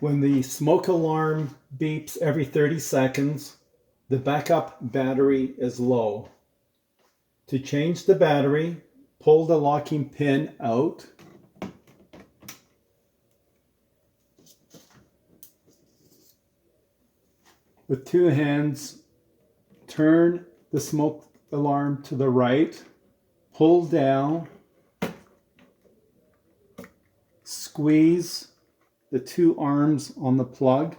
When the smoke alarm beeps every 30 seconds, the backup battery is low. To change the battery, pull the locking pin out. With two hands, turn the smoke alarm to the right, pull down, squeeze the two arms on the plug,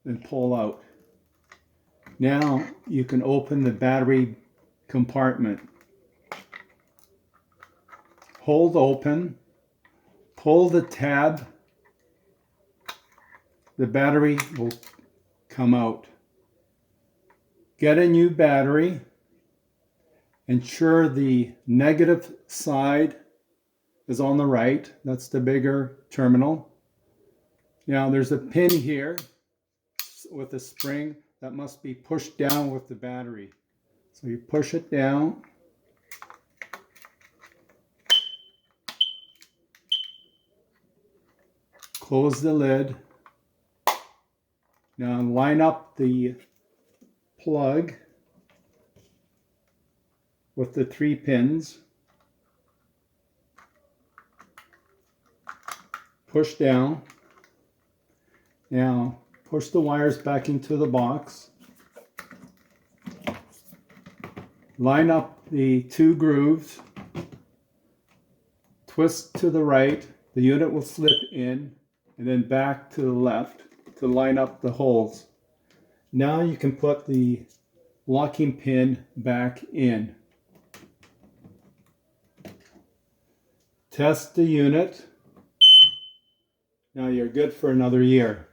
and pull out. Now you can open the battery compartment. Hold open, pull the tab, the battery will come out. Get a new battery. Ensure the negative side is on the right. That's the bigger terminal. Now there's a pin here with a spring that must be pushed down with the battery. So you push it down. Close the lid. Now line up the plug with the 3 pins. Push down. Now push the wires back into the box. Line up the 2 grooves. Twist to the right. The unit will slip in and then back to the left to line up the holes. Now you can put the locking pin back in. Test the unit. Now you're good for another year.